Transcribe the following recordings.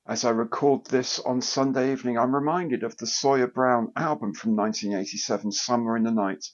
As I record this on Sunday evening, I'm reminded of the Sawyer Brown album from 1987, Summer in the Night,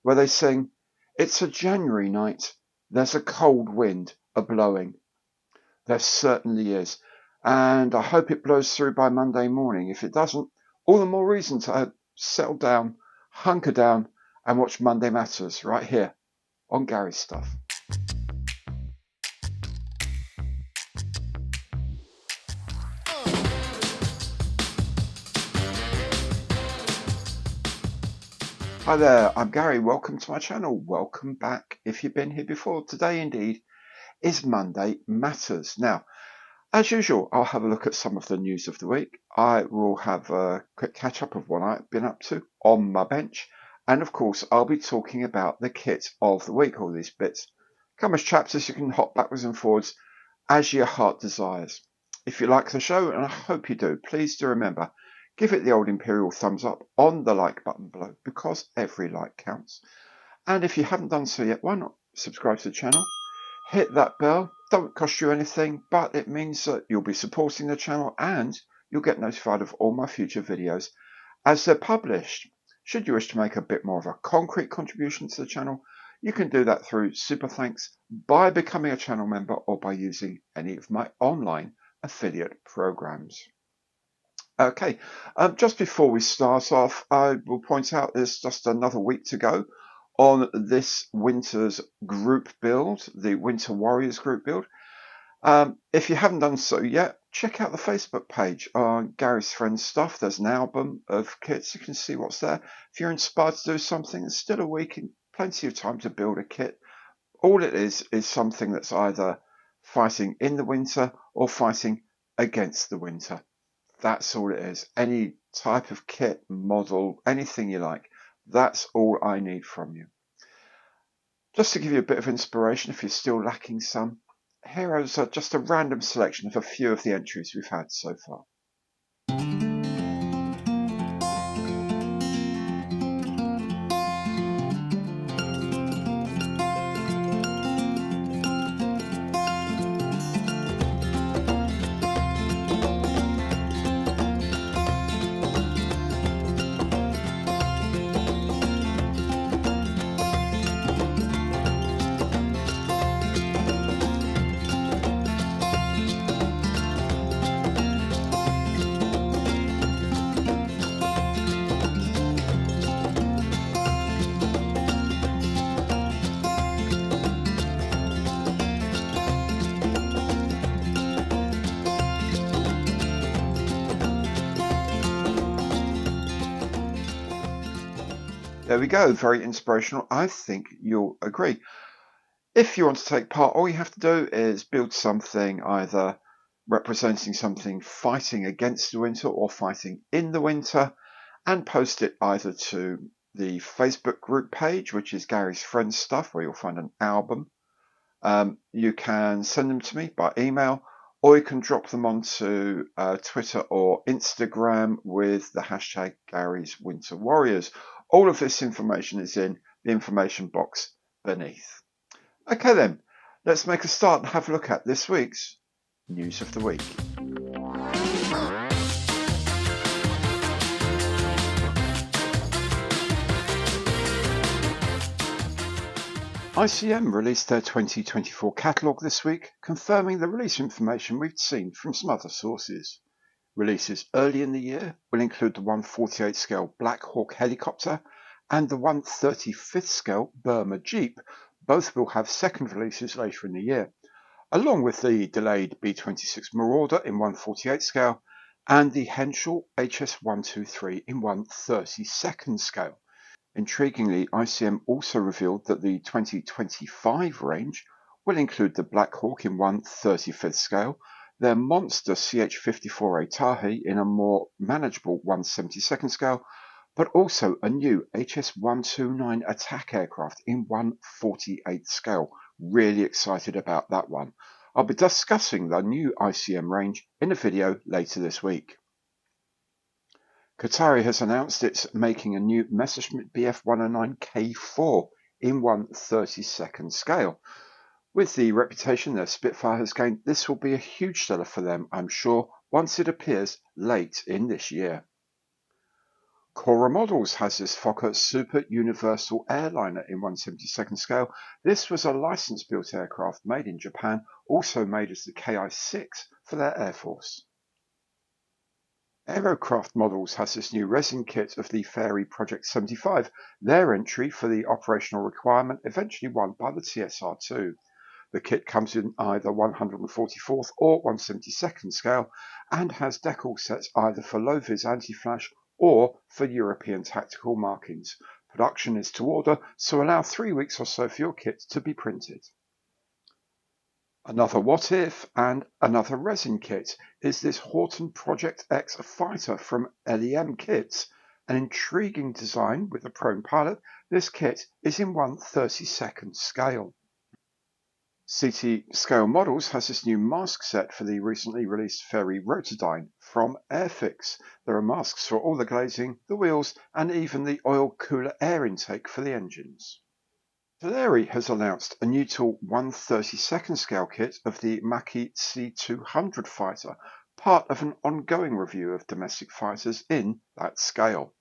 where they sing, "It's a January night, there's a cold wind a-blowing." There certainly is, and I hope it blows through by Monday morning. If it doesn't, all the more reason to settle down, hunker down, and watch Monday Matters right here on Gary's Stuff. Hi there, I'm Gary. Welcome to my channel. Welcome back if you've been here before. Today, indeed, is Monday Matters. Now, as usual, I'll have a look at some of the news of the week. I will have a quick catch up of what I've been up to on my bench. And of course, I'll be talking about the kit of the week, all these bits. Come as chapters, you can hop backwards and forwards as your heart desires. If you like the show, and I hope you do, please do remember, give it the old imperial thumbs up on the like button below, because every like counts. And if you haven't done so yet, why not subscribe to the channel? Hit that bell. Don't cost you anything, but it means that you'll be supporting the channel and you'll get notified of all my future videos as they're published. Should you wish to make a bit more of a concrete contribution to the channel, you can do that through Super Thanks, by becoming a channel member, or by using any of my online affiliate programs. Okay, just before we start off, I will point out there's just another week to go on this winter's group build, the Winter Warriors group build. If you haven't done so yet, check out the Facebook page on Gary's Friends Stuff. There's an album of kits. You can see what's there. If you're inspired to do something, there's still a week and plenty of time to build a kit. All it is something that's either fighting in the winter or fighting against the winter. That's all it is. Any type of kit, model, anything you like. That's all I need from you. Just to give you a bit of inspiration, if you're still lacking some, here is just a random selection of a few of the entries we've had so far. There we go, very inspirational. I think you'll agree. If you want to take part, all you have to do is build something either representing something fighting against the winter or fighting in the winter, and post it either to the Facebook group page, which is Gary's Friends Stuff, where you'll find an album. You can send them to me by email, or you can drop them onto Twitter or Instagram with the hashtag Gary's Winter Warriors. All of this information is in the information box beneath. Okay then, let's make a start and have a look at this week's News of the Week. ICM released their 2024 catalogue this week, confirming the release information we've seen from some other sources. Releases early in the year will include the 1/48 scale Black Hawk helicopter and the 1/35 scale Burma Jeep. Both will have second releases later in the year, along with the delayed B-26 Marauder in 1/48 scale and the Henschel HS-123 in 1/32 scale. Intriguingly, ICM also revealed that the 2025 range will include the Black Hawk in 1/35 scale, their monster CH-54A Tahi in a more manageable 1/72 scale, but also a new HS-129 attack aircraft in 1/48 scale. Really excited about that one. I'll be discussing the new ICM range in a video later this week. KOTARE has announced it's making a new Messerschmitt Bf 109 K4 in 1/32 scale. With the reputation their Spitfire has gained, this will be a huge seller for them, I'm sure, once it appears late in this year. KORA Models has this Fokker Super Universal Airliner in 1/72 scale. This was a license-built aircraft made in Japan, also made as the KI-6 for their Air Force. AEROCRAFT Models has this new resin kit of the Fairy Project 75, their entry for the operational requirement eventually won by the TSR-2. The kit comes in either 144th or 1/72 scale and has decal sets either for low-vis anti-flash or for European tactical markings. Production is to order, so allow 3 weeks or so for your kit to be printed. Another what if and another resin kit is this Horton Project X fighter from LEM Kits. An intriguing design with a prone pilot, this kit is in 1/32 scale. CT Scale Models has this new mask set for the recently released Fairy Rotodyne from Airfix. There are masks for all the glazing, the wheels, and even the oil cooler air intake for the engines. ITALERI has announced a new to 1/32 scale kit of the Maki C200 fighter, part of an ongoing review of domestic fighters in that scale.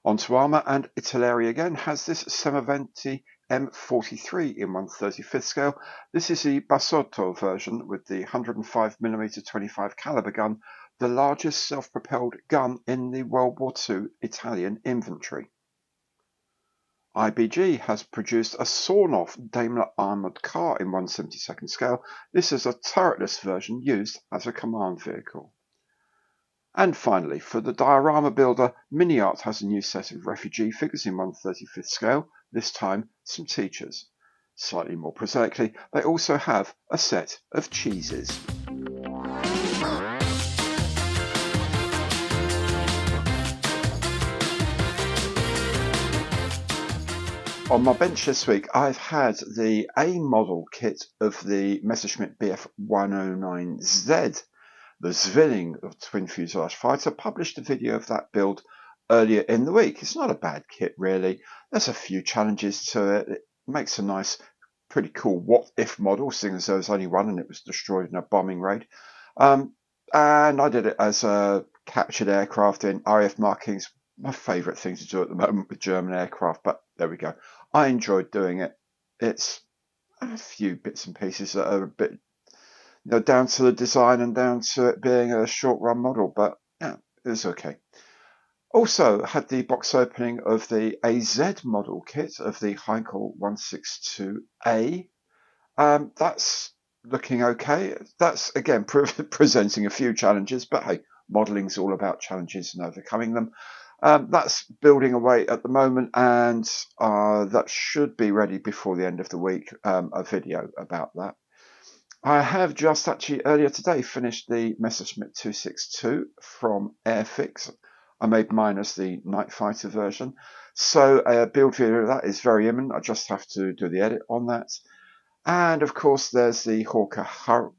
Onto armour, and ITALERI again has this Semaventi M43 in 1/35 scale. This is the Bassotto version with the 105mm 25 caliber gun, the largest self-propelled gun in the World War II Italian inventory. IBG has produced a sawn-off Daimler armoured car in 1/72 scale. This is a turretless version used as a command vehicle. And finally, for the diorama builder, MINIART has a new set of refugee figures in 1/35 scale, this time some teachers. Slightly more prosaically, they also have a set of cheeses. On my bench this week, I've had the A model kit of the Messerschmitt Bf 109Z. The Zwilling of Twin Fuselage Fighter published a video of that build earlier in the week. It's not a bad kit, really. There's a few challenges to it. It makes a nice, pretty cool what-if model, seeing as there was only one and it was destroyed in a bombing raid. And I did it as a captured aircraft in RAF markings. My favourite thing to do at the moment with German aircraft, but there we go. I enjoyed doing it. It's a few bits and pieces that are a bit down to the design and down to it being a short run model, but yeah, it was okay. Also had the box opening of the AZ model kit of the Heinkel 162A. That's looking okay. That's again presenting a few challenges, but hey, modeling's all about challenges and overcoming them. That's building away at the moment, and that should be ready before the end of the week, a video about that. I have just actually earlier today finished the Messerschmitt 262 from Airfix. I made mine as the Night Fighter version. So a build video of that is very imminent. I just have to do the edit on that. And of course, there's the Hawker Hunter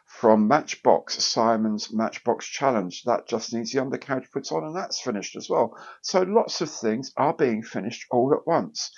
from Matchbox, Simon's Matchbox Challenge. That just needs the undercarriage put on, and that's finished as well. So lots of things are being finished all at once.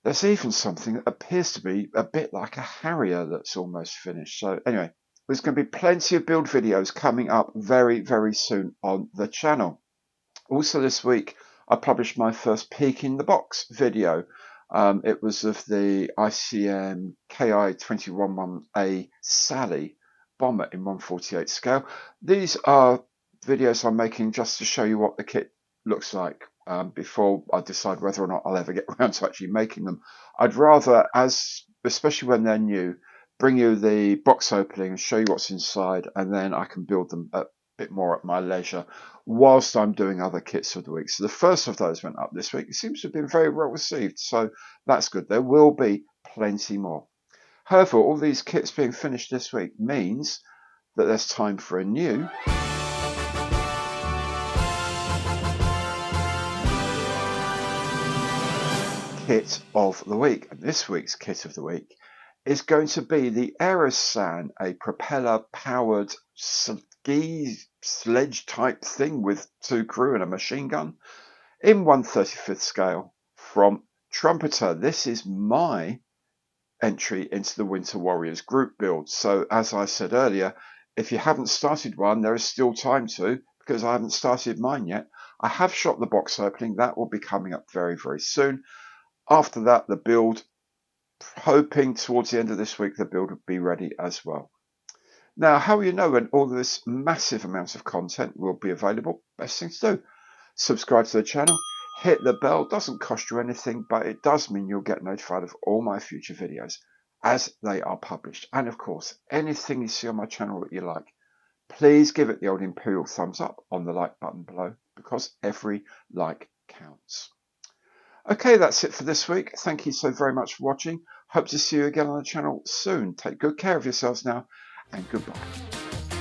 There's even something that appears to be a bit like a Harrier that's almost finished. So anyway, there's going to be plenty of build videos coming up very, very soon on the channel. Also this week, I published my first peek in the box video. It was of the ICM KI-211A Sally bomber in 1/48 scale. These are videos I'm making just to show you what the kit looks like before I decide whether or not I'll ever get around to actually making them. I'd rather, especially when they're new, bring you the box opening and show you what's inside, and then I can build them a bit more at my leisure whilst I'm doing other kits of the week. So the first of those went up this week. It seems to have been very well received, so that's good. There will be plenty more. However, all these kits being finished this week means that there's time for a new kit of the week. And this week's kit of the week is going to be the Aerosan, a propeller-powered ski sledge type thing with 2 crew and a machine gun in 1/35 scale from Trumpeter. This is my entry into the Winter Warriors group build. So as I said earlier, if you haven't started one, there is still time to, because I haven't started mine yet. I have shot the box opening. That will be coming up very, very soon. After that, the build, hoping towards the end of this week, the build will be ready as well. Now, how will you know when all of this massive amounts of content will be available? Best thing to do, subscribe to the channel, hit the bell. Doesn't cost you anything, but it does mean you'll get notified of all my future videos as they are published. And of course, anything you see on my channel that you like, please give it the old imperial thumbs up on the like button below, because every like counts. Okay, that's it for this week. Thank you so very much for watching. Hope to see you again on the channel soon. Take good care of yourselves now, and goodbye.